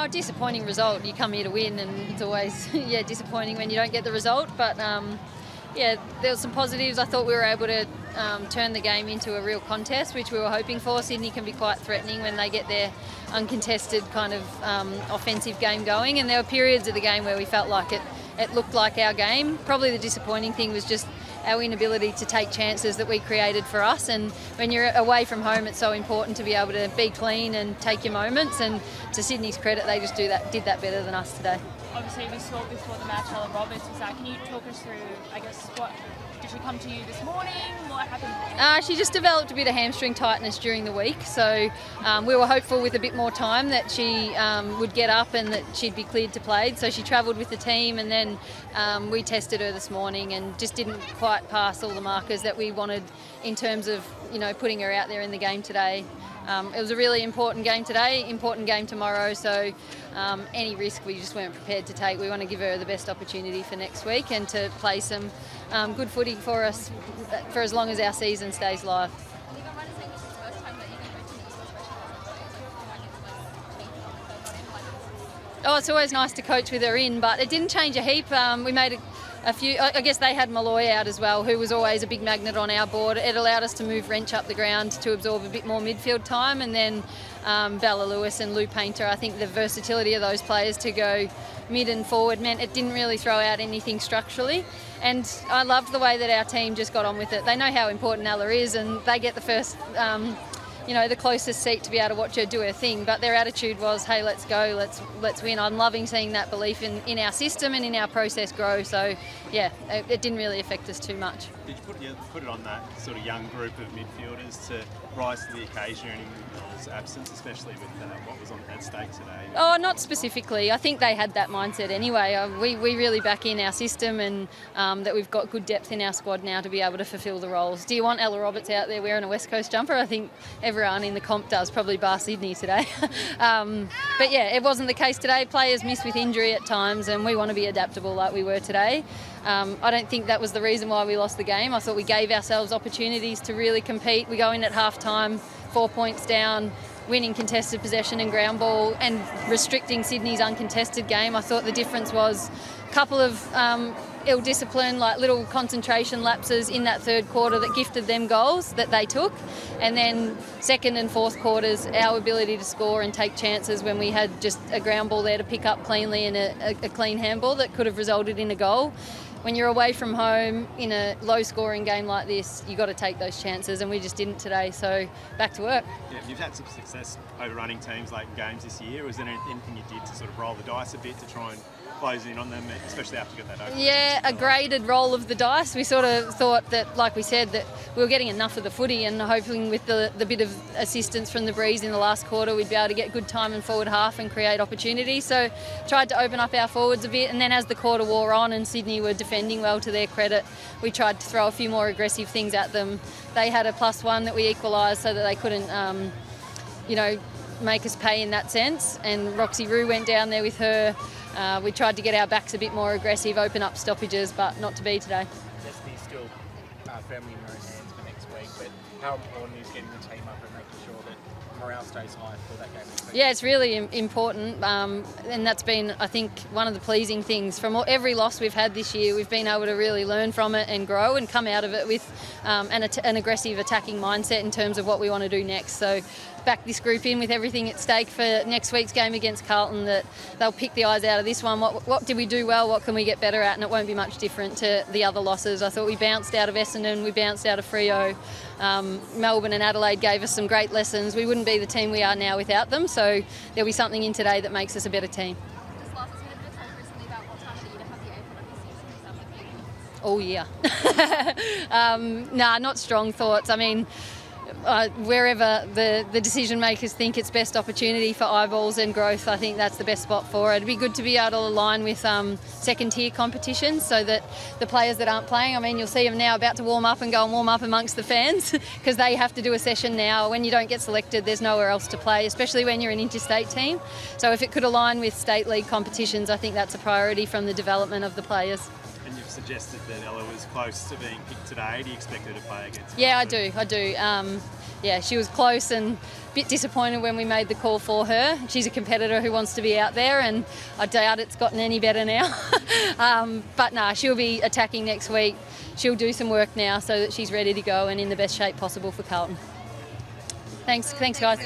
Oh, disappointing result. You come here to win, and it's always disappointing when you don't get the result. But there were some positives. I thought we were able to turn the game into a real contest, which we were hoping for. Sydney can be quite threatening when they get their uncontested kind of offensive game going, and there were periods of the game where we felt like it looked like our game. Probably the disappointing thing was just our inability to take chances that we created for us, and when you're away from home it's so important to be able to be clean and take your moments, and to Sydney's credit they just did that better than us today. Obviously we saw before the match Ella Roberts was out. Can you talk us through, I guess, what did she come to you this morning? What happened? She just developed a bit of hamstring tightness during the week, so we were hopeful with a bit more time that she would get up and that she'd be cleared to play. So she travelled with the team, and then we tested her this morning and just didn't quite pass all the markers that we wanted in terms of putting her out there in the game today. It was a really important game today, important game tomorrow, so any risk we just weren't prepared to take. We want to give her the best opportunity for next week and to play some good footy for us for as long as our season stays live. Oh, it's always nice to coach with her in, but it didn't change a heap. We made a few. I guess they had Malloy out as well, who was always a big magnet on our board. It allowed us to move Wrench up the ground to absorb a bit more midfield time, and then Bella Lewis and Lou Painter. I think the versatility of those players to go mid and forward meant it didn't really throw out anything structurally. And I loved the way that our team just got on with it. They know how important Ella is, and they get the first the closest seat to be able to watch her do her thing, but their attitude was, hey, let's go, let's win. I'm loving seeing that belief in our system and in our process grow, so it didn't really affect us too much. Did you put it on that sort of young group of midfielders to rise to the occasion in Nicole's absence, especially with what was at stake today? Oh, not specifically. I think they had that mindset anyway. We really back in our system, and that we've got good depth in our squad now to be able to fulfil the roles. Do you want Ella Roberts out there wearing a West Coast jumper? I think everyone in the comp does, probably bar Sydney today. But it wasn't the case today. Players miss with injury at times, and we want to be adaptable like we were today. I don't think that was the reason why we lost the game. I thought we gave ourselves opportunities to really compete. We go in at half-time, 4 points down, winning contested possession and ground ball, and restricting Sydney's uncontested game. I thought the difference was a couple of ill-discipline, like little concentration lapses in that third quarter that gifted them goals that they took. And then second and fourth quarters, our ability to score and take chances when we had just a ground ball there to pick up cleanly and a clean handball that could have resulted in a goal. When you're away from home in a low-scoring game like this, you've got to take those chances, and we just didn't today, so back to work. Yeah, you've had some success overrunning teams late in games this year. Was there anything you did to sort of roll the dice a bit to try and close in on them, especially after you got that over? Yeah, a graded roll of the dice. We sort of thought that, like we said, that we were getting enough of the footy, and hoping with the bit of assistance from the breeze in the last quarter, we'd be able to get good time in forward half and create opportunities. So tried to open up our forwards a bit, and then as the quarter wore on and Sydney were defending well to their credit, we tried to throw a few more aggressive things at them. They had a +1 that we equalised so that they couldn't, make us pay in that sense. And Roxy Rue went down there with her. We tried to get our backs a bit more aggressive, open up stoppages, but not to be today. Destiny's still firmly in your own hands for next week, but how important is getting the team up and making sure that morale stays high for that game next week? Yeah, it's really important, and that's been, I think, one of the pleasing things. From every loss we've had this year, we've been able to really learn from it and grow and come out of it with an aggressive attacking mindset in terms of what we want to do next. So back this group in with everything at stake for next week's game against Carlton, that they'll pick the eyes out of this one. What did we do well? What can we get better at? And it won't be much different to the other losses. I thought we bounced out of Essendon, we bounced out of Freo. Melbourne and Adelaide gave us some great lessons. We wouldn't be the team we are now without them, so there'll be something in today that makes us a better team. Just last, there's been a bit of talk recently about what time of the year to have the apron on this season. All year. Nah, not strong thoughts. I mean, wherever the decision makers think it's best opportunity for eyeballs and growth, I think that's the best spot for it. It'd be good to be able to align with second tier competitions so that the players that aren't playing, I mean, you'll see them now about to warm up and go and warm up amongst the fans because they have to do a session now. When you don't get selected, there's nowhere else to play, especially when you're an interstate team. So if it could align with state league competitions, I think that's a priority from the development of the players. And you've suggested that Ella was close to being picked today. Do you expect her to play against Yeah, I Carlton? do. Yeah, she was close and a bit disappointed when we made the call for her. She's a competitor who wants to be out there, and I doubt it's gotten any better now. But nah, she'll be attacking next week. She'll do some work now so that she's ready to go and in the best shape possible for Carlton. Thanks guys.